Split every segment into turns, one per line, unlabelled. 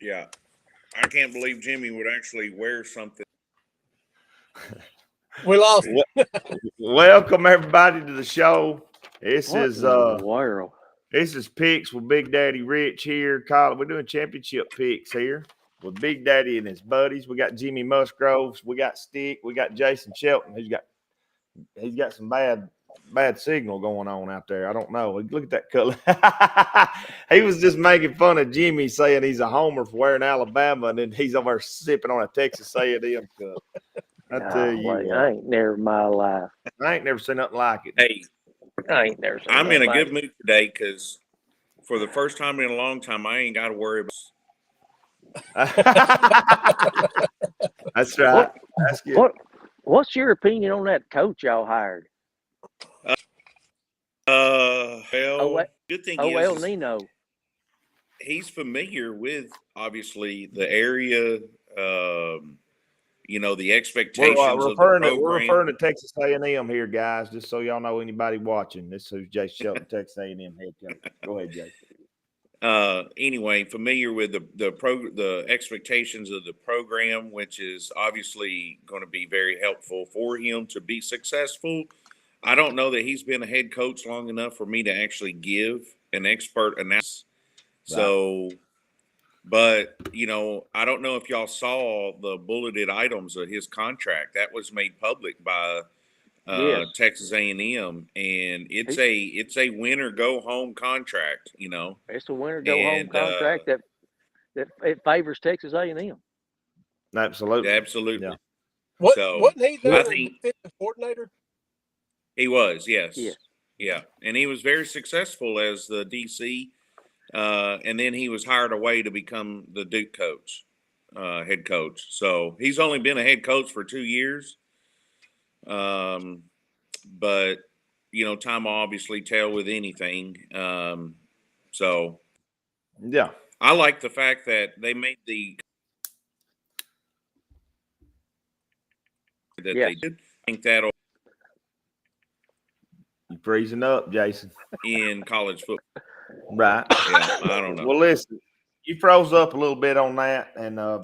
Yeah, I can't believe Jimmy would actually wear something.
We lost.
Welcome everybody to the show. This
What
is
in the world?
this is picks with Big Daddy Rich here. We're doing championship picks here with Big Daddy and his buddies. We got Jimmy Musgroves, we got Stick, we got Jason Shelton. He's got some bad signal going on out there. I don't know. Look at that color. He was just making fun of Jimmy, saying he's a homer for wearing Alabama, and then he's over there sipping on a Texas A&M cup. I tell you,
I ain't never in my life.
I ain't never seen nothing like it.
Hey,
I ain't never seen
I'm in a
nothing
good
like
mood today because for the first time in a long time, I ain't got to worry about.
That's right. That's good.
What's your opinion on that coach y'all hired?
Good thing
El
is
Nino.
he's familiar with obviously the area. The expectations
We're
of the
referring
program.
to Texas A&M here, guys. Just so y'all know, anybody watching, this is Jay Shelton, Texas A&M head coach. Go ahead, Jay.
Anyway, familiar with the expectations of the program, which is obviously going to be very helpful for him to be successful. I don't know that he's been a head coach long enough for me to actually give an expert analysis.
Right.
So, but I don't know if y'all saw the bulleted items of his contract that was made public by
Yes.
Texas A&M, and it's a win or go home contract.
It's a winner go home contract that it favors Texas A&M.
Absolutely.
Absolutely.
Yeah.
Wasn't he their
I think
defensive coordinator?
he was, yes.
Yes.
Yeah, and he was very successful as the DC, and then he was hired away to become the Duke coach, head coach. So he's only been a head coach for 2 years. But time will obviously tell with anything. So
yeah,
I like the fact that they made the that
Yes.
they did. I think that'll
you freezing up, Jason.
in college football.
Right.
Yeah, I don't know.
Well, listen, you froze up a little bit on that, and I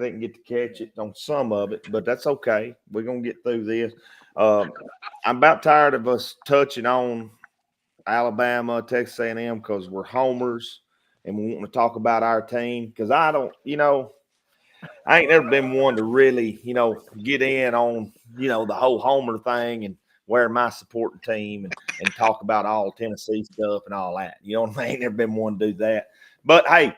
didn't get to catch it on some of it, but that's okay. We're gonna get through this. I'm about tired of us touching on Alabama, Texas A&M because we're homers and we want to talk about our team. Because I don't, I ain't never been one to really, get in on, the whole homer thing and wear my supporting team and talk about all Tennessee stuff and all that. You know what I mean? I ain't never been one to do that. But hey,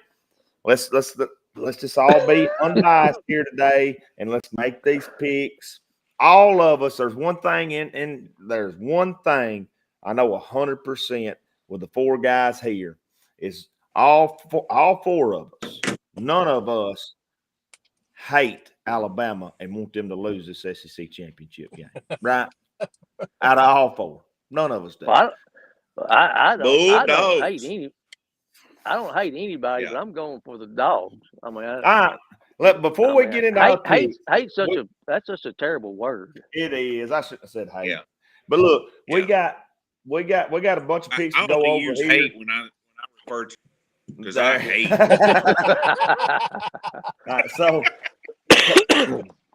let's just all be unbiased here today and let's make these picks. All of us, there's one thing there's one thing I know 100% with the four guys here is all four of us. None of us hate Alabama and want them to lose this SEC championship game, right? Out of all four, none of us do.
Well, I don't hate
Bulldogs.
I don't hate anybody,
Yeah.
but I'm going for the dogs. I mean,
All right. Before we get into our picks,
hate that's such a terrible word.
it is. I shouldn't have said hate.
Yeah.
But look, we
Yeah.
got a bunch of picks
I
to go
only
over
use
here.
hate when I refer to because I hate.
All right,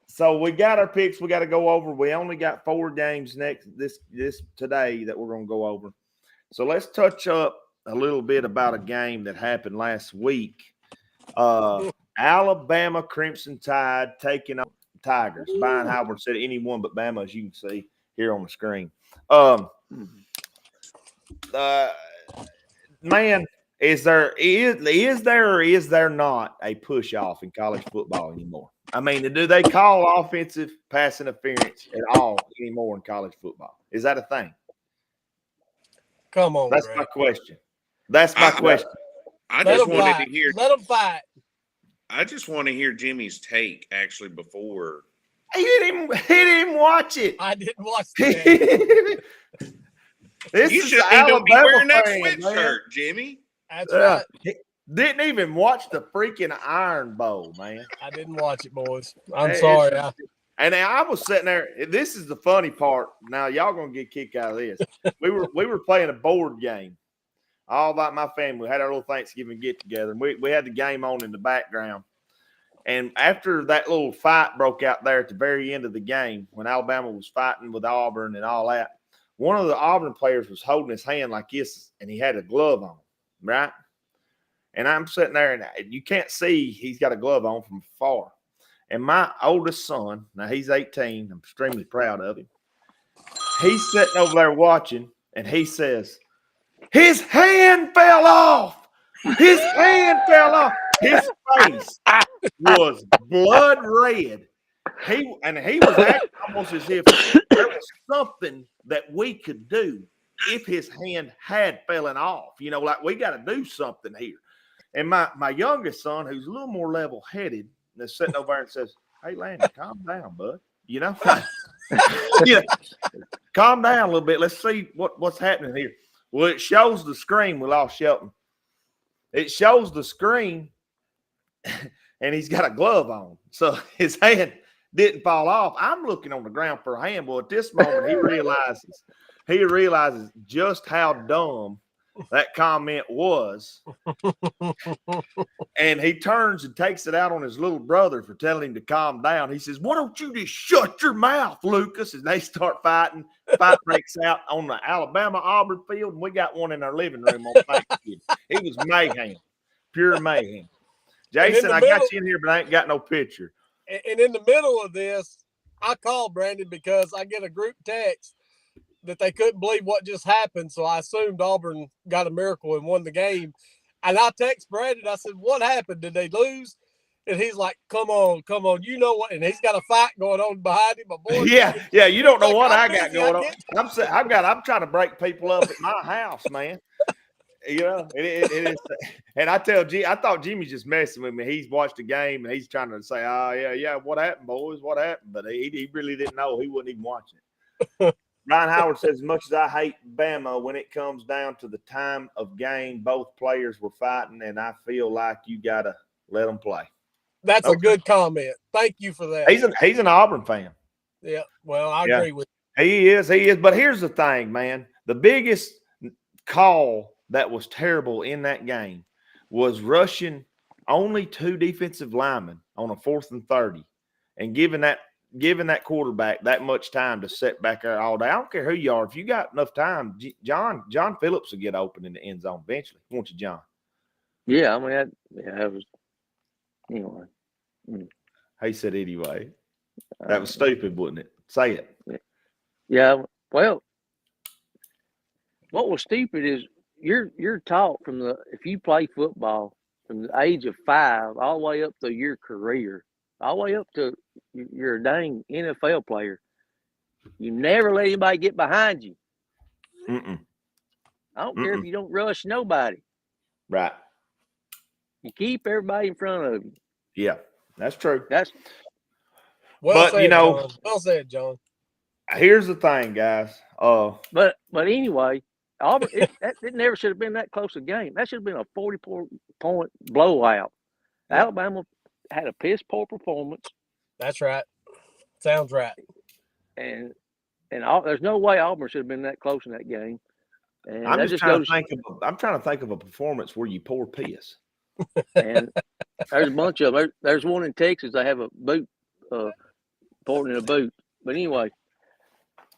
so we got our picks. We got to go over. We only got 4 games this today that we're going to go over. So let's touch up a little bit about a game that happened last week. Alabama Crimson Tide taking on Tigers. Brian Howard said anyone but Bama, as you can see here on the screen. Man, is there or is there not a push off in college football anymore? I mean, do they call offensive pass interference at all anymore in college football? Is that a thing?
Come on,
that's
Greg.
my question. That's my question.
I just wanted to hear.
Let them fight.
I just want to hear Jimmy's take actually before.
He didn't even watch it.
I didn't watch it.
You shouldn't even be wearing that sweatshirt, Jimmy.
That's right.
He didn't even watch the freaking Iron Bowl, man.
I didn't watch it, boys. I'm sorry.
And I was sitting there. This is the funny part. Now y'all gonna get a kick out of this. We were playing a board game. all about my family. We had our little Thanksgiving get together, and we had the game on in the background. And after that little fight broke out there at the very end of the game, when Alabama was fighting with Auburn and all that, one of the Auburn players was holding his hand like this, and he had a glove on, right? And I'm sitting there, and you can't see he's got a glove on from afar. And my oldest son, now he's 18, I'm extremely proud of him. He's sitting over there watching, and he says, his hand fell off. His hand fell off. His face was blood red. He was acting almost as if there was something that we could do if his hand had fallen off. You know, like we got to do something here. And my youngest son, who's a little more level-headed, is sitting over there and says, hey, Landon, calm down, bud. You know? Yeah. Calm down a little bit. Let's see what's happening here. Well, it shows the screen. We lost Shelton. It shows the screen, and he's got a glove on. So his hand didn't fall off. I'm looking on the ground for a hand. Well, at this moment, he realizes just how dumb that comment was. And he turns and takes it out on his little brother for telling him to calm down. He says, why don't you just shut your mouth, Lucas? And they start fighting. Fight breaks out on the Alabama-Auburn field, and we got one in our living room on Thanksgiving. It was mayhem, pure mayhem. Jason, I got you in here, but I ain't got no picture.
And in the middle of this, I called Brandon because I get a group text that they couldn't believe what just happened. So I assumed Auburn got a miracle and won the game. And I text Brandon. I said, what happened? Did they lose? And he's like, come on. You know what? And he's got a fight going on behind him. Boy,
yeah. You don't know
like,
what I
busy,
got going on. I'm trying to break people up at my house, man. You know, it is. And I thought Jimmy's just messing with me. He's watched the game and he's trying to say, oh, yeah. What happened, boys? What happened? But he really didn't know. He wasn't even watching it. Ryan Howard says, as much as I hate Bama, when it comes down to the time of game, both players were fighting, and I feel like you got to let them play.
That's a good comment. Thank you for that.
He's an Auburn fan.
Yeah, well, I agree with
you. He is. But here's the thing, man. The biggest call that was terrible in that game was rushing only 2 defensive linemen on a 4th and 30 and giving that quarterback that much time to sit back there all day. I don't care who you are. If you got enough time, John Phillips will get open in the end zone eventually. Won't you, John?
Yeah, I mean, that was anyway.
He said anyway. That was stupid, wasn't it? Say it.
Yeah. Well, what was stupid is you're taught if you play football from the age of 5 all the way up to your career, all the way up to you're a dang NFL player, you never let anybody get behind you.
Mm-mm.
I don't care if you don't rush nobody.
Right.
You keep everybody in front of you.
Yeah, that's true.
well said, John. Well said, John.
Here's the thing, guys.
But anyway, Auburn, it never should have been that close a game. That should have been a 44-point blowout.
Yeah.
Alabama had a piss poor performance.
That's right. Sounds right.
And there's no way Auburn should have been that close in that game. And
I'm trying to think of a performance where you pour piss.
And there's a bunch of them. There's one in Texas. They have a boot, poured in a boot. But anyway,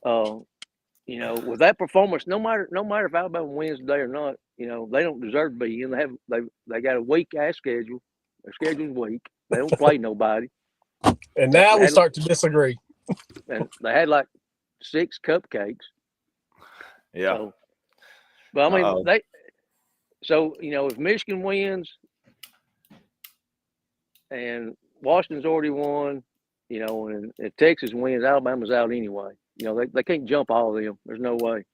with that performance, no matter if Alabama wins today or not, they don't deserve to be in. They got a weak ass schedule. Their schedule's weak. They don't play nobody.
And now we start to disagree.
And they had like 6 cupcakes.
Yeah.
So, but I mean, if Michigan wins and Washington's already won, and if Texas wins, Alabama's out anyway. They can't jump all of them. There's no way.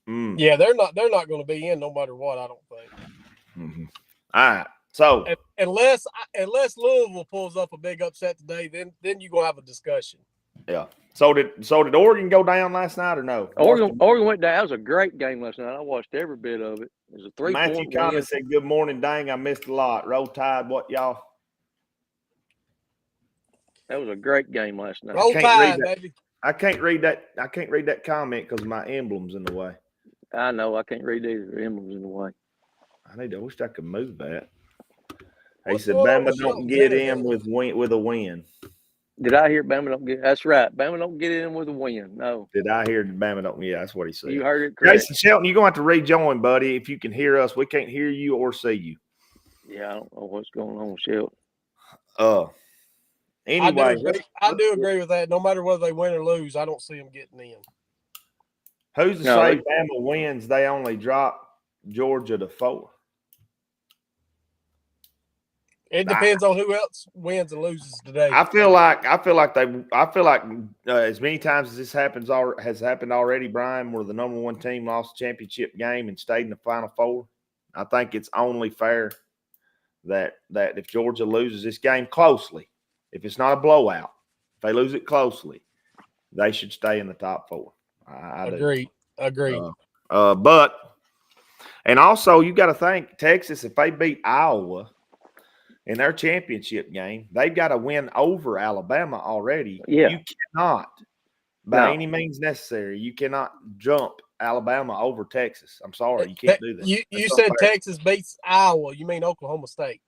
Yeah, they're not going to be in no matter what, I don't think.
Mm-hmm. All right. So
unless Louisville pulls up a big upset today, then you're gonna have a discussion.
Yeah. So did Oregon go down last night or no?
Oregon went down. That was a great game last night. I watched every bit of it. It was a 3-point
Matthew Conley said, "Good morning, dang, I missed a lot. Roll Tide, what y'all?"
That was a great game last night.
Roll Tide, baby.
I can't read that comment because my emblem's in the way.
I know. I can't read either. The emblem's in the way.
I wish I could move that. He
What's
said,
going on
Bama
with
don't
Shelton's
get
internet?
in with a win.
Did I hear Bama don't get? That's right. Bama don't get in with a win. No,
Did I hear Bama don't? Yeah, that's what he said.
you heard it correct.
Jason Shelton, you're going to have to rejoin, buddy. If you can hear us, we can't hear you or see you.
Yeah, I don't know what's going on with Shelton.
Anyway,
I do agree with that. No matter whether they win or lose, I don't see them getting in.
who's to
No,
say Bama wins? They only drop Georgia to 4.
It depends on who else wins and loses today.
I feel like as many times as this has happened already, Brian, where the number one team lost the championship game and stayed in the Final Four. I think it's only fair that if Georgia loses this game closely, if it's not a blowout, if they lose it closely, they should stay in the top 4. I
Agreed.
And also you got to think Texas, if they beat Iowa in their championship game, they've got to win over Alabama already.
Yeah.
You cannot, by any means necessary, you cannot jump Alabama over Texas. I'm sorry, you can't do that.
You said Texas beats Iowa. You mean Oklahoma State?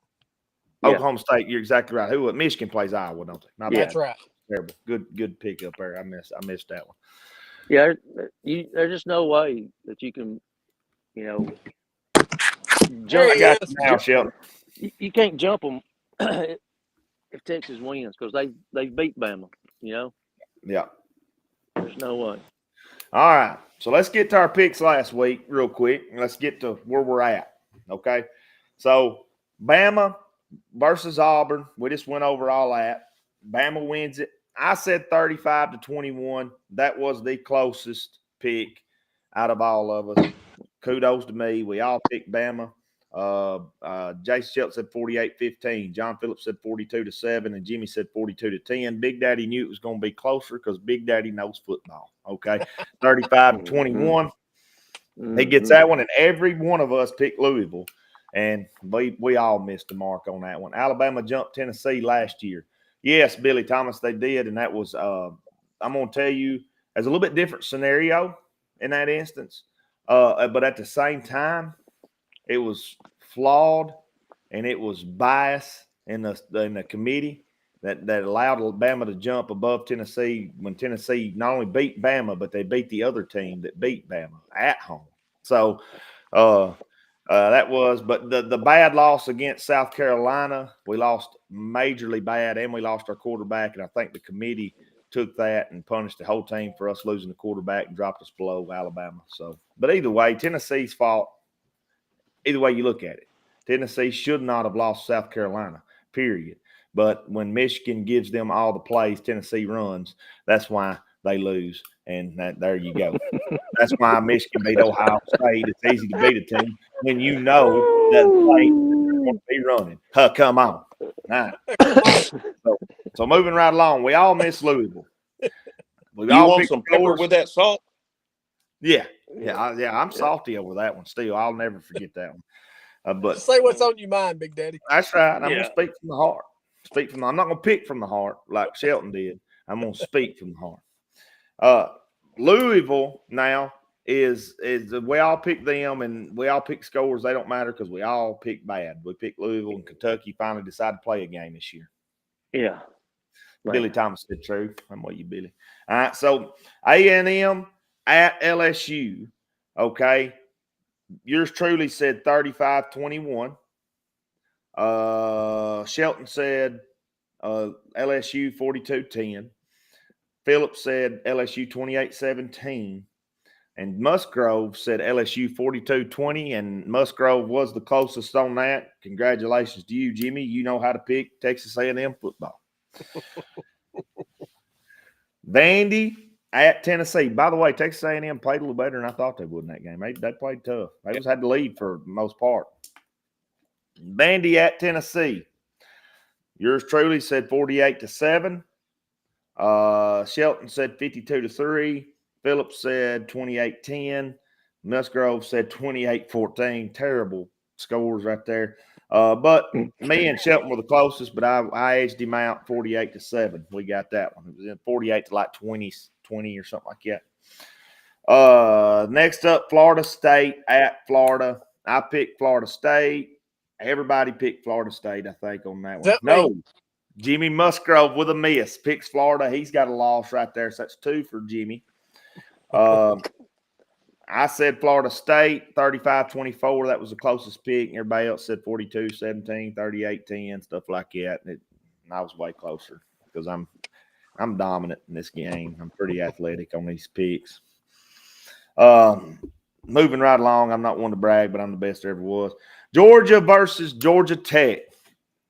Oklahoma State, you're exactly right. Michigan plays Iowa, don't they? My bad.
That's right.
Terrible. Good pick up there. I missed that one.
Yeah, there's just no way that you can,
There he is.
Now, Shelton.
You can't jump them if Texas wins because they beat Bama.
Yeah.
There's no way.
All right. So let's get to our picks last week real quick. And let's get to where we're at. Okay. So Bama versus Auburn. We just went over all that. Bama wins it. I said 35-21. That was the closest pick out of all of us. Kudos to me. We all picked Bama. Jason Shelton said 48-15. John Phillips said 42-7, and Jimmy said 42-10. Big Daddy knew it was going to be closer because Big Daddy knows football. Okay, 35-21. He gets that one, and every one of us picked Louisville, and we all missed the mark on that one. Alabama jumped Tennessee last year. Yes, Billy Thomas, they did, and that was I'm going to tell you, there's a little bit different scenario in that instance, but at the same time, it was flawed and it was bias in the committee that allowed Alabama to jump above Tennessee when Tennessee not only beat Bama, but they beat the other team that beat Bama at home. So that was, but the bad loss against South Carolina, we lost majorly bad, and we lost our quarterback, and I think the committee took that and punished the whole team for us losing the quarterback and dropped us below Alabama. So, but either way, Tennessee's fault. Either way you look at it, Tennessee should not have lost South Carolina, period. But when Michigan gives them all the plays Tennessee runs, that's why they lose. And there you go. That's why Michigan beat Ohio State. It's easy to beat a team when you know that play won't be running. Come on. All right. So moving right along, we all miss Louisville.
You want some pepper with that salt?
Yeah. I'm salty over that one still. I'll never forget that one. But
just say what's on your mind, Big Daddy.
That's right. I'm going to speak from the heart. I'm not going to pick from the heart like Shelton did. I'm going to speak from the heart. Louisville now is we all pick them and we all pick scores. They don't matter because we all pick bad. We picked Louisville and Kentucky finally decided to play a game this year.
Yeah.
Billy Thomas said true. I'm with you, Billy. All right. So A&M at LSU. Okay. Yours truly said 35-21. Shelton said LSU 42-10. Phillips said LSU 28-17. And Musgrove said LSU 42-20. And Musgrove was the closest on that. Congratulations to you, Jimmy. You know how to pick Texas A&M football. Vandy at Tennessee. By the way, Texas A&M played a little better than I thought they would in that game. They played tough. They just had to lead for the most part. Vandy at Tennessee. Yours truly said 48-7. Shelton said 52-3. Phillips said 28-10. Musgrove said 28-14. Terrible scores right there. But me and Shelton were the closest, but I edged him out 48-7. We got that one. It was in 48 to like 20 or something like that. Next up, Florida State at Florida. I picked Florida State. Everybody picked Florida State, I think, on that one.
that
No,
me?
Jimmy Musgrove with a miss picks Florida. He's got a loss right there, so that's 2 for Jimmy. I said Florida State, 35-24. That was the closest pick. Everybody else said 42-17, 38-10, stuff like that. And I was way closer because I'm dominant in this game. I'm pretty athletic on these picks. Moving right along, I'm not one to brag, but I'm the best there ever was. Georgia versus Georgia Tech.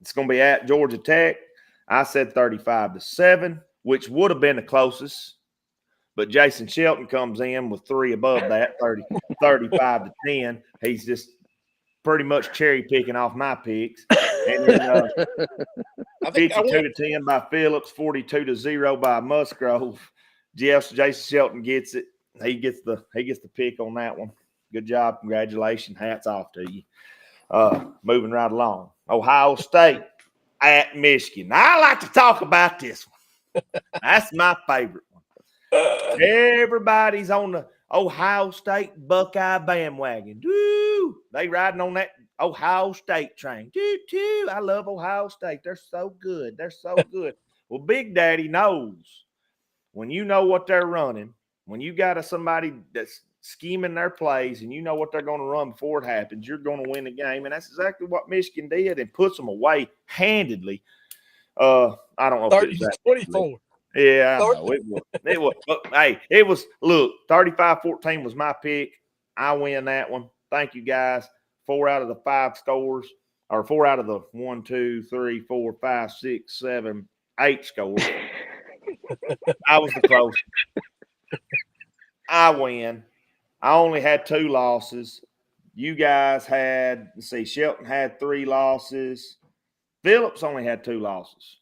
It's going to be at Georgia Tech. I said 35-7, which would have been the closest. But Jason Shelton comes in with 3 above that, 35-10. He's just pretty much cherry picking off my picks. And then 52-10 by Phillips, 42-0 by Musgrove. Jason Shelton gets it. He gets the pick on that one. Good job. Congratulations. Hats off to you. Moving right along. Ohio State at Michigan. Now, I like to talk about this one. That's my favorite one. Everybody's on the Ohio State Buckeye bandwagon. Woo! They riding on that Ohio State train. Doo-doo. I love Ohio State. They're so good. They're so good. Well, Big Daddy knows when you know what they're running, when you got somebody that's scheming their plays and you know what they're going to run before it happens, you're going to win the game. And that's exactly what Michigan did and puts them away handedly. I don't know if it was that
30-24.
Yeah, I know. It was. Hey, it was. Look, 35-14 was my pick. I win that one. Thank you, guys. 4 out of the 5 scores, or 4 out of the 1, 2, 3, 4, 5, 6, 7, 8 scores. I was the closest. I win. I only had 2 losses. You guys had, let's see, Shelton had 3 losses. Phillips only had 2 losses.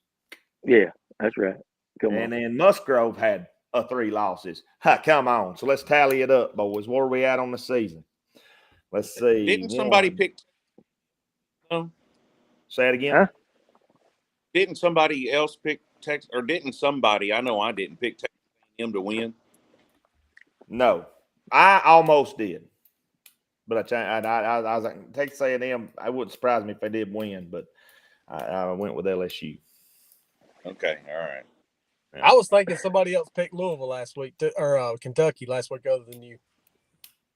Yeah, that's right.
And then Musgrove had 3 losses. Come on. So let's tally it up, boys. Where are we at on the season? Let's see.
Didn't somebody pick?
Say it again.
Huh?
Didn't somebody else pick Texas? Or didn't somebody? I know I didn't pick Texas A&M to win.
No, I almost did, but I was like Texas A&M. It wouldn't surprise me if they did win, but I went with LSU.
Okay, all right.
I was thinking somebody else picked Louisville last week, or Kentucky last week, other than you.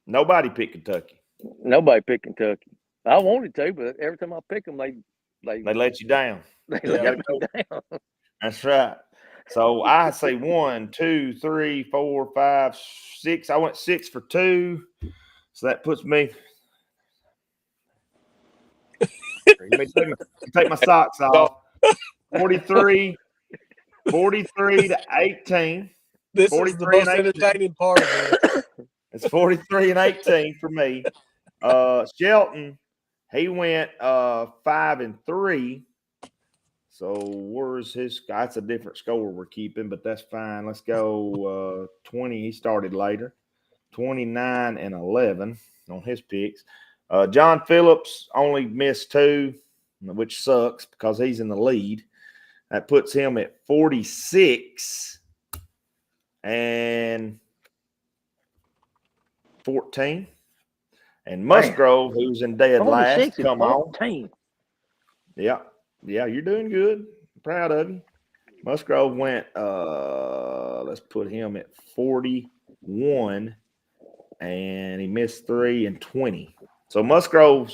Nobody picked Kentucky.
Nobody picked Kentucky. I wanted to, but every time I pick them, they
let you down.
they
Yeah.
let me down.
That's right. So I say 1, 2, 3, 4, 5, 6. I went 6 for 2. So that puts me. Take my socks off. 43-18.
This is the most entertaining part of it.
It's 43-18 for me. Shelton, he went 5-3. So where's his? That's a different score we're keeping, but that's fine. Let's go 20. He started later. 29-11 on his picks. John Phillips only missed 2, which sucks because he's in the lead. That puts him at 46-14. And Musgrove, who's in dead last, come on. Yeah, you're doing good. I'm proud of you. Musgrove went, let's put him at 41, and he missed 3 and 20. So Musgrove,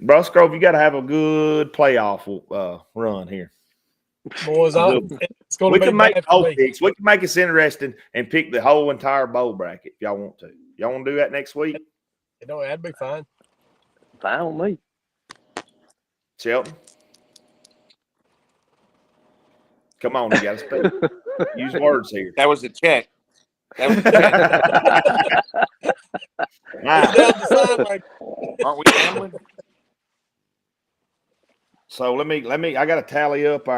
you got to have a good playoff run here.
Boys, it's going to be
can make
bad for me.
picks. We can make this interesting and pick the whole entire bowl bracket if y'all want to. Y'all want to do that next week?
That'd be fine.
Fine with me.
Shelton? Come on, you got to speak. Use words here.
That was a check.
It's down the side like
Aren't we gambling?
So let me I gotta tally up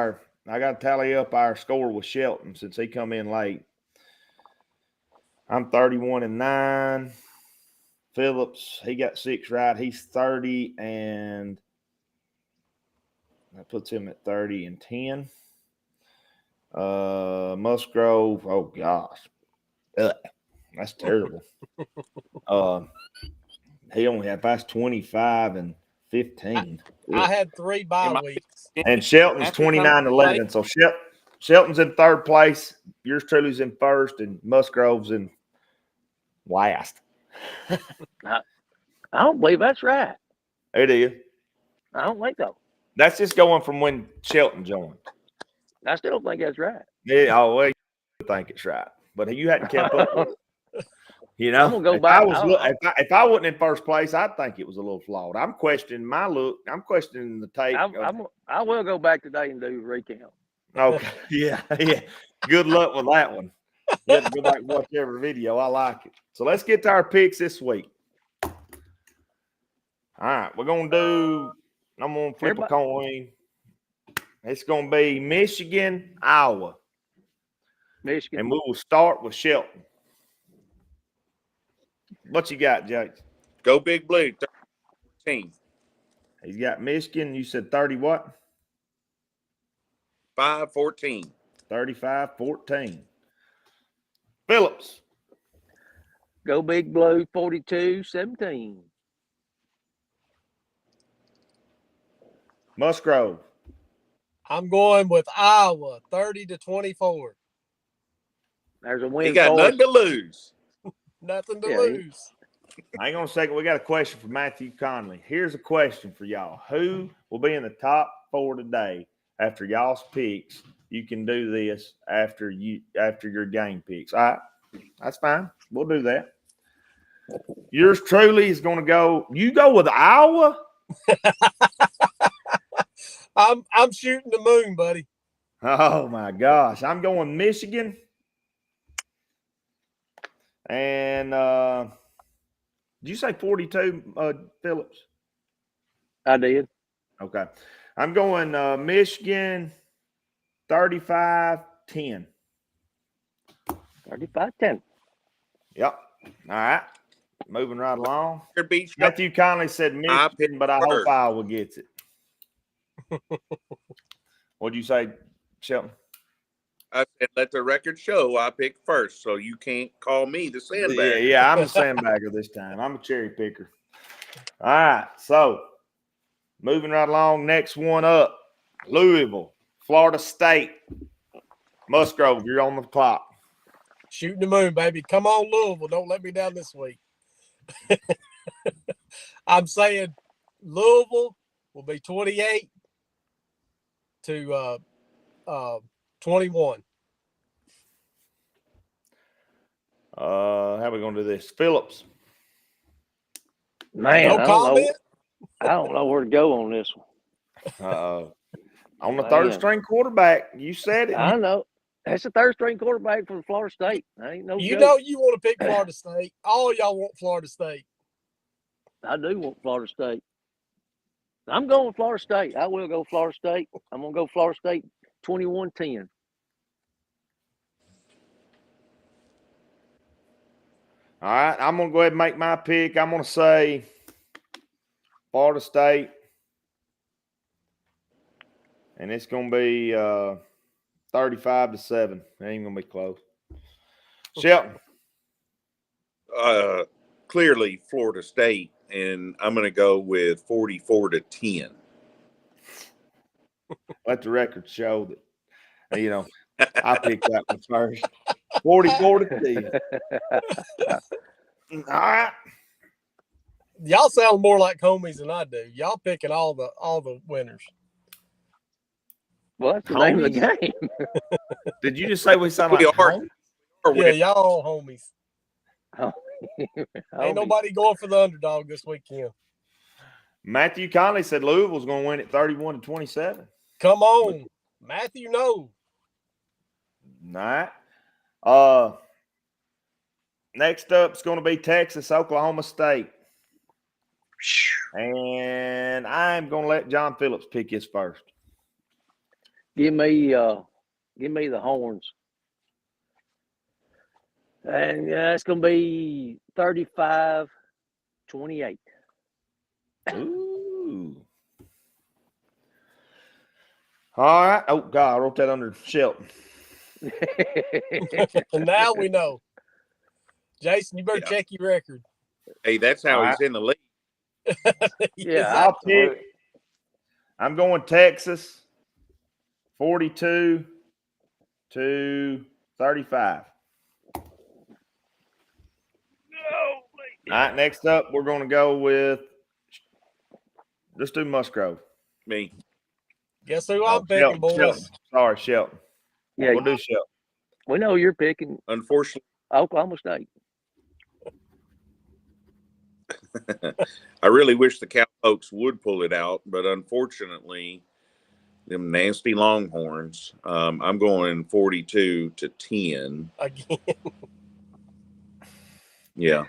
our score with Shelton since he come in late. I'm 31-9. Phillips, he got 6 right. He's 30, and that puts him at 30-10. Musgrove, oh gosh. Ugh, that's terrible. He only had that's 25 and 15.
I had 3 bye
Am I-
weeks.
And Shelton's
Matthew
29-11. So Shelton's in third place. Yours truly's in first, and Musgrove's in last.
I don't believe that's right.
It is.
I don't think so.
That's just going from when Shelton joined.
I still don't think that's right.
Yeah, well, you think it's right, but you hadn't kept up with it. You know,
I'm gonna go
if
back.
I was if I wasn't in first place, I'd think it was a little flawed. I'm questioning my look. I'm questioning the tape.
I will go back today and do a recount.
Okay, yeah. Good luck with that one. You have to go back and watch every video. I like it. So let's get to our picks this week. All right, we're gonna do. I'm gonna flip a coin. It's gonna be Michigan, Iowa,
Michigan.
and we will start with Shelton. What you got, Jake?
Go Big Blue. 13.
He's got Michigan. You said 30 what?
5-14.
35-14. Phillips.
Go Big Blue 42-17.
Musgrove.
I'm going with Iowa 30-24.
There's a win.
He got
for
nothing
us.
to lose.
Nothing to
Yeah,
lose.
Hang on a second. We got a question for Matthew Conley. Here's a question for y'all. Who will be in the top 4 today after y'all's picks? You can do this after your game picks. All right. That's fine. We'll do that. Yours truly is going to go. You go with Iowa?
I'm shooting the moon, buddy.
Oh my gosh. I'm going Michigan. And did you say 42, Phillips?
I did.
Okay. I'm going Michigan 35-10.
35-10.
Yep. All right. Moving right along.
Your beach.
Matthew Conley said Michigan, but I hope
first.
Iowa gets it. What'd you say, Shelton?
I said, let the record show I picked first, so you can't call me the sandbag.
Yeah, I'm a sandbagger this time. I'm a cherry picker. All right. So moving right along. Next one up. Louisville, Florida State. Musgrove, you're on the clock.
Shooting the moon, baby. Come on, Louisville. Don't let me down this week. I'm saying Louisville will be 28 to 21.
How are we going to do this? Phillips.
Man,
No comment.
I don't know where to go on this one.
On the third
Man.
string quarterback. You said it.
I know. That's a third string quarterback from Florida State. I ain't no
You
joke.
know you want to pick Florida State. All y'all want Florida State.
I do want Florida State. I'm going Florida State. I will go Florida State. I'm going to go Florida State 21-10.
All right. I'm going to go ahead and make my pick. I'm going to say Florida State. And it's going to be 35-7. It ain't going to be close. Shelton.
Clearly Florida State, and I'm going to go with 44-10.
Let the record show that, I picked that one first. 44-10. All right.
Y'all sound more like homies than I do. Y'all picking all the winners.
Well, that's the name of the game.
Did you just say we sound
We
like
are.
home?
Yeah, y'all all homies.
Oh,
Ain't nobody going for the underdog this weekend.
Matthew Conley said Louisville's going to win at 31-27.
Come on, Matthew. No.
All right. Next up is going to be Texas, Oklahoma State. And I'm going to let John Phillips pick his first.
Give me the horns. And it's going to be 35-28.
Ooh. All right. Oh, God, I wrote that under Shelton.
And now we know. Jason, you better check your record.
Hey, that's how
All
he's in the league.
Yeah,
I'm going Texas 42 to 35. All right, next up, we're going to go with, let's do Musgrove.
Me.
Guess who I'm picking, boys?
Shelton. Sorry, Shelton.
yeah.
We'll do Shelton.
We know you're picking
Unfortunately,
Oklahoma State.
I really wish the Cowpokes would pull it out, but unfortunately, them nasty Longhorns. I'm going 42 to 10.
Again.
Yeah.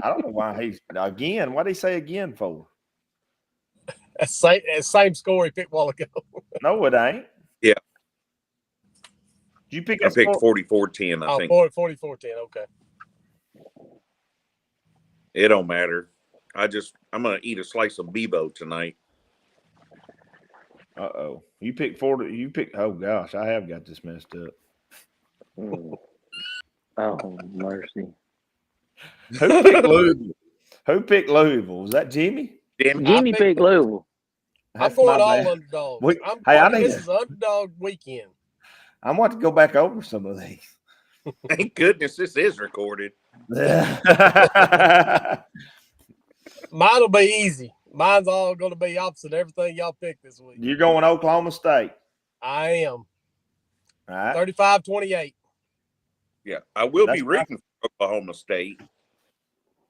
I don't know why he's again. What did he say again for?
Same score he picked a while ago.
No, it ain't.
Yeah.
Did you pick
I
that
picked
score?
44-10, I think.
44-10. Okay.
It don't matter. I'm gonna eat a slice of Bebo tonight.
Uh-oh. You picked 40. You picked, oh gosh, I have got this messed up.
Mm. Oh, mercy.
Who picked Louisville? Who picked Louisville? Was that Jimmy?
Jimmy picked Louisville.
That's
I'm going
my
all
bad.
underdogs. This is underdog weekend.
I want to go back over some of these.
Thank goodness this is recorded.
Mine'll be easy. Mine's all going to be opposite everything y'all picked this week.
You're going Oklahoma State.
I am.
All right.
35-28.
Yeah, I will
That's
be rooting for Oklahoma State.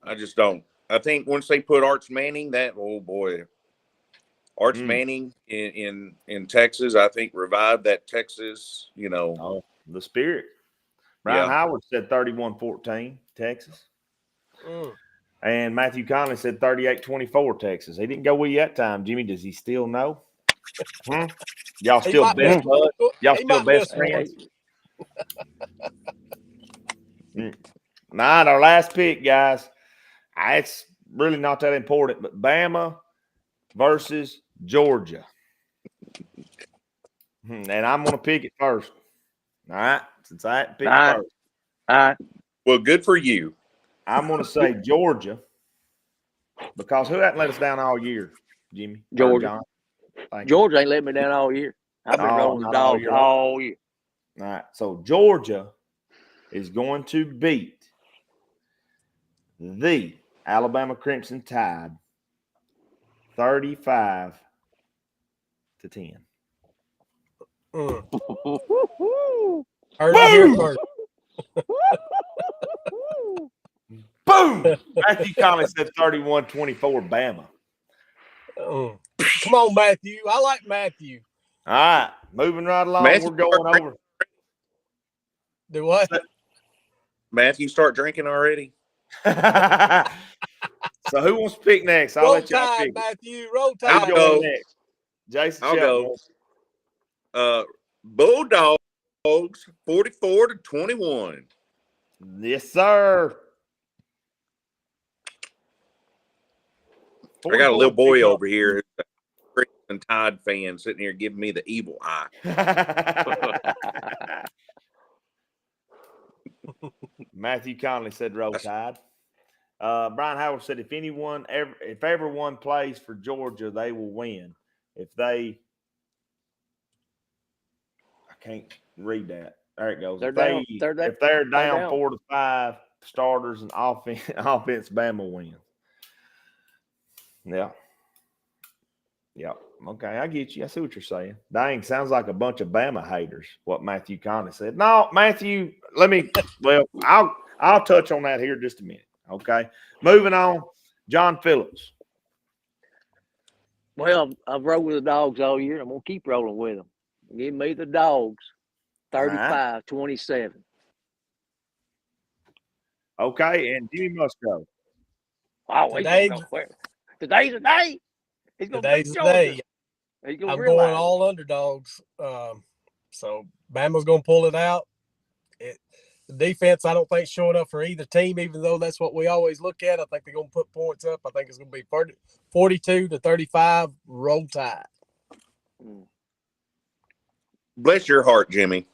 I just don't. I think once they put Arch Manning, Arch Manning in Texas, I think revived that Texas,
Oh, the spirit. Brian Howard said 31-14, Texas. And Matthew Conley said 38-24, Texas. He didn't go with you that time. Jimmy, does he still know? Y'all still best buds? Y'all still best friends? All right, our last pick, guys. It's really not that important, but Bama versus Georgia. And I'm going to pick it first. All right, since I picked first.
All right.
Well, good for you.
I'm going to say Georgia because who hasn't let us down all year, Jimmy?
Georgia. Georgia ain't let me down all year. I've been rolling the dogs all year.
All right, so Georgia is going to beat the Alabama Crimson Tide 35-10.
Heard it here first.
Boom! Matthew Conley said 31-24 Bama.
Come on, Matthew. I like Matthew.
All right, moving right along.
Matthew,
we're going over.
Do what?
Matthew, start drinking already?
So who wants to pick next? I'll
Roll
let y'all
Tide,
pick.
Matthew. Roll
Who's
Tide.
going next? Jason
I'll
Shelton.
go. Bulldogs 44-21.
Yes, sir.
I got a little boy over here who's a Crimson Tide fan sitting here giving me the evil eye.
Matthew Conley said roll Tide. Brian Howard said if everyone plays for Georgia, they will win. I can't read that. There it goes. If they're down 4 to 5 starters and offense, Bama wins. Yeah. Yeah. Okay, I get you. I see what you're saying. Dang, sounds like a bunch of Bama haters, what Matthew Conley said. No, Matthew, I'll touch on that here in just a minute. Okay. Moving on. John Phillips.
Well, I've rolled with the dogs all year. I'm going to keep rolling with them. Give me the dogs 35-27.
Okay, and Jimmy Musgrove.
Oh, today's the day. He's going to beat Georgia. I'm
going all underdogs. So Bama's going to pull it out. The defense, I don't think, showing up for either team, even though that's what we always look at. I think they're going to put points up. I think it's going to be 42-35, roll Tide.
Bless your heart, Jimmy.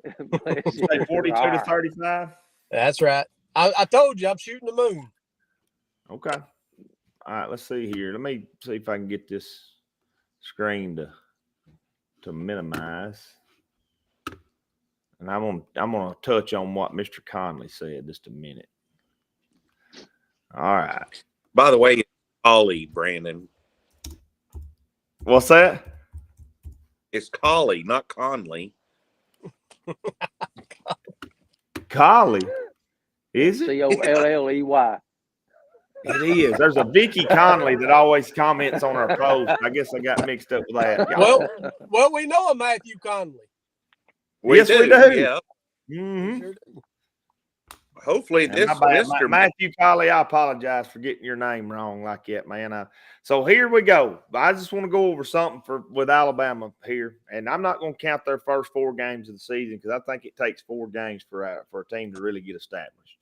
42-35?
That's right. I told you I'm shooting the moon.
Okay. All right, let's see here. Let me see if I can get this screen to minimize. And I'm gonna touch on what Mr. Conley said just a minute. All right.
By the way, it's Collie, Brandon.
What's that?
It's Collie, not Conley.
Collie. Is it?
Colley.
It is. There's a Vicky Conley that always comments on our post. I guess I got mixed up with that.
Well, we know a Matthew Conley.
Yes, we do.
Yeah.
Mm-hmm.
Sure do.
Hopefully,
And
this
my bad,
Mr.
Matthew Collie, I apologize for getting your name wrong like that, man. So here we go. I just want to go over something with Alabama here, and I'm not going to count their first 4 games of the season because I think it takes 4 games for a team to really get established.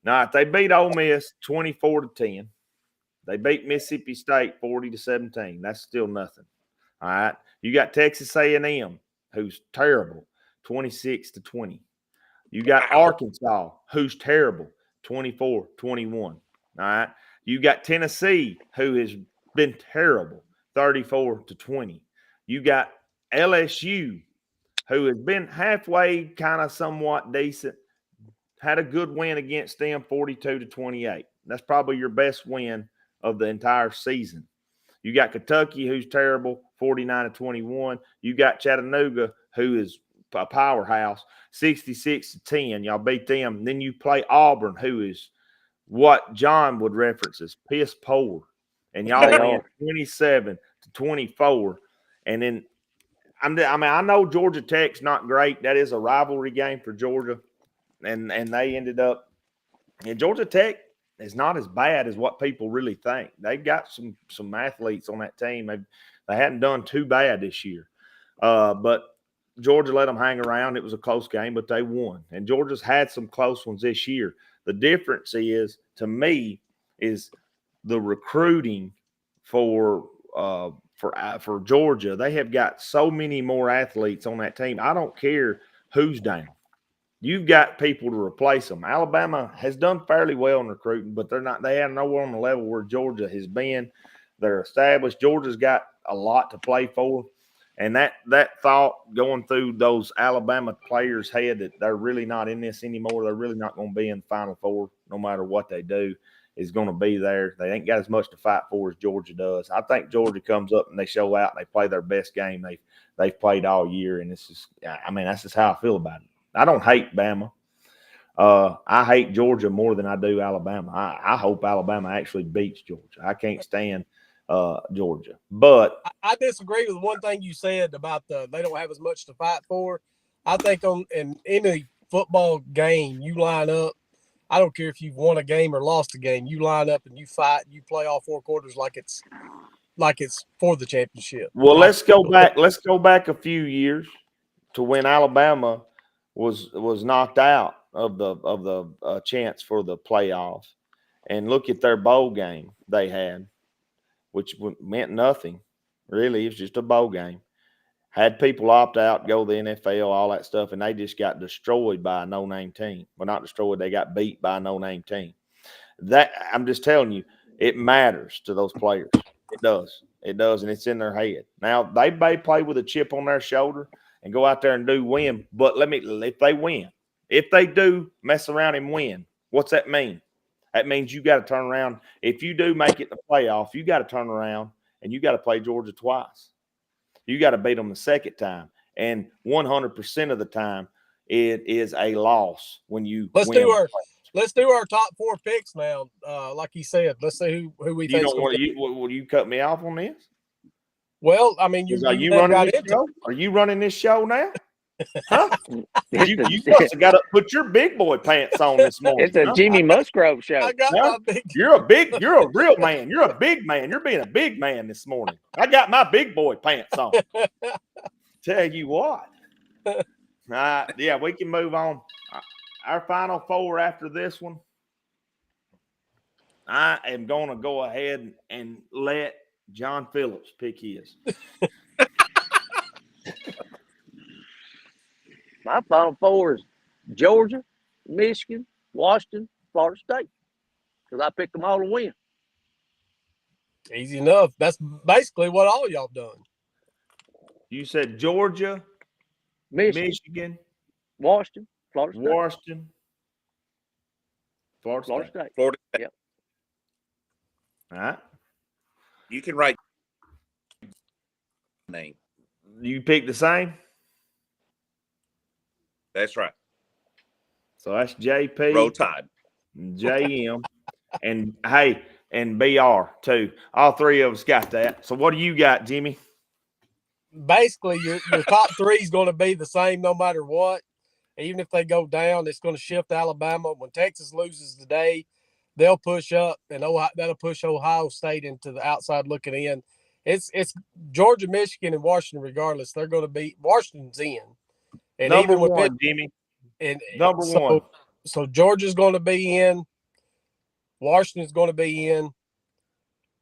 Now, if they beat Ole Miss 24-10, they beat Mississippi State 40-17. That's still nothing. All right, you got Texas A&M, who's terrible, 26-20. You got Arkansas, who's terrible, 24-21. All right. You got Tennessee, who has been terrible, 34-20. You got LSU, who has been halfway, kind of somewhat decent, had a good win against them, 42-28. That's probably your best win of the entire season. You got Kentucky, who's terrible, 49-21. You got Chattanooga, who is a powerhouse, 66-10. Y'all beat them. Then you play Auburn, who is what John would reference as piss poor, and y'all win 27-24. And then I know Georgia Tech's not great. That is a rivalry game for Georgia, and they ended up. And Georgia Tech is not as bad as what people really think. They've got some athletes on that team. They hadn't done too bad this year, but Georgia let them hang around. It was a close game, but they won. And Georgia's had some close ones this year. The difference is, to me, is the recruiting for Georgia. They have got so many more athletes on that team. I don't care who's down. You've got people to replace them. Alabama has done fairly well in recruiting, but they have nowhere on the level where Georgia has been. They're established. Georgia's got a lot to play for. And that thought going through those Alabama players' head that they're really not in this anymore, they're really not going to be in the Final Four no matter what they do, is going to be there. They ain't got as much to fight for as Georgia does. I think Georgia comes up and they show out and they play their best game they've played all year. And that's just how I feel about it. I don't hate Bama. I hate Georgia more than I do Alabama. I hope Alabama actually beats Georgia. I can't stand Georgia. But
I disagree with one thing you said about they don't have as much to fight for. I think in any football game, you line up. I don't care if you've won a game or lost a game. You line up and you fight. You play all 4 quarters like it's for the championship.
Well, let's go back. Let's go back a few years to when Alabama was knocked out of the chance for the playoff, and look at their bowl game they had, which meant nothing, really. It was just a bowl game. Had people opt out, go to the NFL, all that stuff, and they just got destroyed by a no-name team. Well, not destroyed, they got beat by a no-name team. That, I'm just telling you, it matters to those players. It does. It does, and it's in their head. Now, they may play with a chip on their shoulder and go out there and win, but if they win, if they do mess around and win, what's that mean? That means you got to turn around. If you do make it the playoff, you got to turn around and you got to play Georgia twice. You got to beat them the second time. And 100% of the time, it is a loss when you win.
Let's do our top 4 picks now. Like you said, let's see who we think.
Will you cut me off on this?
Well, I mean,
are you running this show? Are you running this show now? Huh? you must have got to put your big boy pants on this morning.
It's a Jimmy Musgrove show.
I got my big.
You're a real man. You're a big man. You're being a big man this morning. I got my big boy pants on. Tell you what. Yeah, we can move on. Our final 4 after this one. I am going to go ahead and let John Phillips pick his.
My final 4 is Georgia, Michigan, Washington, Florida State, because I picked them all to win.
Easy enough. That's basically what all y'all done.
You said Georgia, Michigan,
Washington, Florida State.
Washington, Florida State.
Florida.
Yep.
All right.
You can write name.
You picked the same?
That's right.
So that's JP,
Roll Tide.
JM, and hey, and BR too. All three of us got that. So what do you got, Jimmy?
Basically, your top three is going to be the same no matter what. Even if they go down, it's going to shift Alabama. When Texas loses today, they'll push up, and that'll push Ohio State into the outside looking in. It's Georgia, Michigan, and Washington. Regardless, they're going to be Washington's in. And
Number
even with
one, Jimmy.
and
Number one.
So Georgia's going to be in. Washington's going to be in.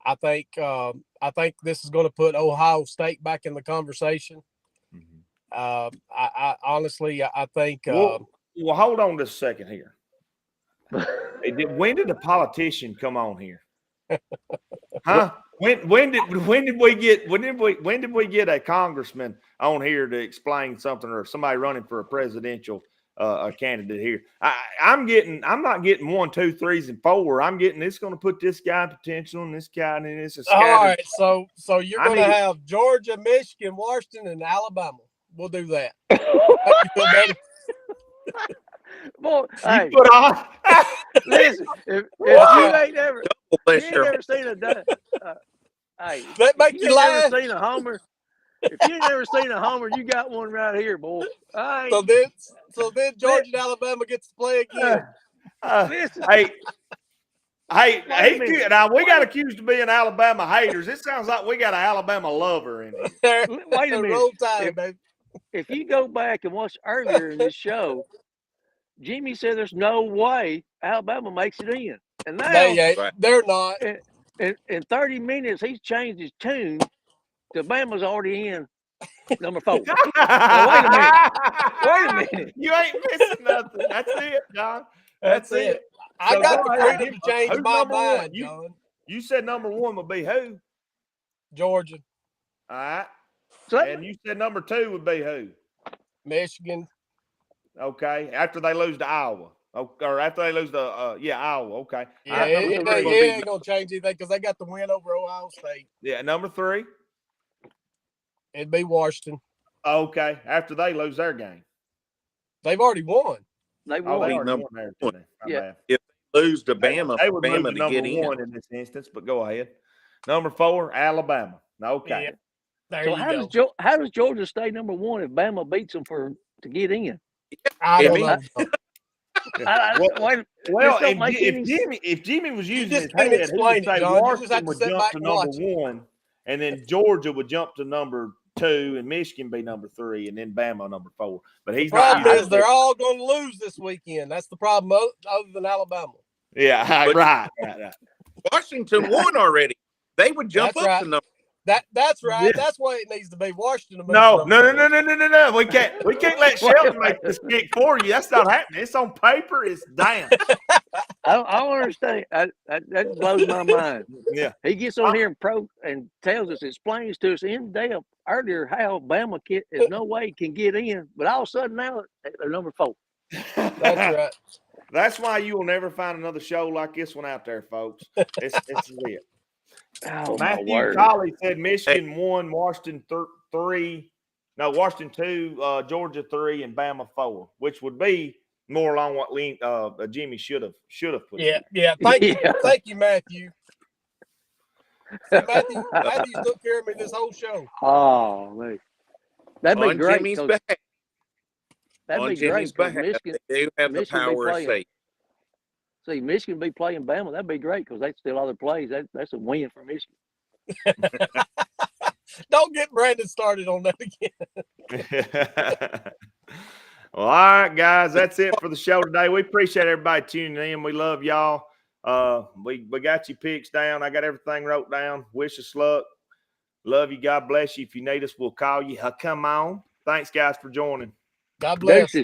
I think this is going to put Ohio State back in the conversation. I honestly, I think.
Well, hold on just a second here. When did the politician come on here? Huh? When did we get a congressman on here to explain something, or somebody running for a presidential candidate here? I'm not getting 1, 2, 3s, and 4. I'm getting it's going to put this guy in potential and this guy, and this is
all right. So you're going to have Georgia, Michigan, Washington, and Alabama. We'll do that. Make you feel better?
Boy, hey,
put on.
listen, if you ain't never seen a hey,
That make you laugh.
Never seen a homer. If you ain't never seen a homer, you got one right here, boy. Right.
So then Georgia and Alabama gets to play again.
Listen.
Hey, now we got accused of being Alabama haters. It sounds like we got an Alabama lover in here.
Wait a minute.
Roll Tide, baby.
If you go back and watch earlier in this show, Jimmy said there's no way Alabama makes it in. And now
they're not.
In 30 minutes, he's changed his tune to Bama's already in number 4. Now, wait a minute.
You ain't missing nothing. That's it, John. That's it.
I got the freedom to change my mind, John.
You said number 1 would be who?
Georgia.
All right. And you said number 2 would be who?
Michigan.
Okay. After they lose to Iowa. Or after they lose to Iowa. Okay.
Yeah, it ain't going to change anything because they got the win over Ohio State.
Yeah, number 3?
It'd be Washington.
Okay. After they lose their game.
They've already won.
They won.
Number
one.
Yeah. If they lose to Bama,
they would
Bama
lose
to get
number 1 in this instance, but go ahead. Number 4, Alabama. Okay.
Yeah.
So how does Georgia stay number 1 if Bama beats them to get in?
I don't know.
Well, if Jimmy was using his head, he would say Washington would jump to number 1, and then Georgia would jump to number 2, and Michigan be number 3, and then Bama number 4. But he's
not. The problem is they're all going to lose this weekend. That's the problem, other than Alabama.
Yeah, right.
Washington won already. They would jump up to number.
That's right. Yeah. That's why it needs to be Washington.
No. We can't let Sheldon make this kick for you. That's not happening. It's on paper. It's down.
I don't understand. That blows my mind.
Yeah.
He gets on here and tells us, explains to us in depth earlier how Bama is no way can get in, but all of a sudden now they're number 4.
That's right.
That's why you will never find another show like this one out there, folks. It's it.
Oh,
Matthew Colley said Michigan 1, Washington 3. No, Washington 2, Georgia 3, and Bama 4, which would be more along what Jimmy should have put.
Yeah. Thank you, Matthew. Matthew took care of me this whole show.
Oh, man. That'd be great.
Jimmy's back.
That'd be great.
Michigan, they do have the power of state.
See, Michigan be playing Bama. That'd be great because they steal all their plays. That's a win for Michigan.
Don't get Brandon started on that
again. Well, all right, guys, that's it for the show today. We appreciate everybody tuning in. We love y'all. We got your picks down. I got everything wrote down. Wish us luck. Love you. God bless you. If you need us, we'll call you. Come on. Thanks, guys, for joining.
God bless.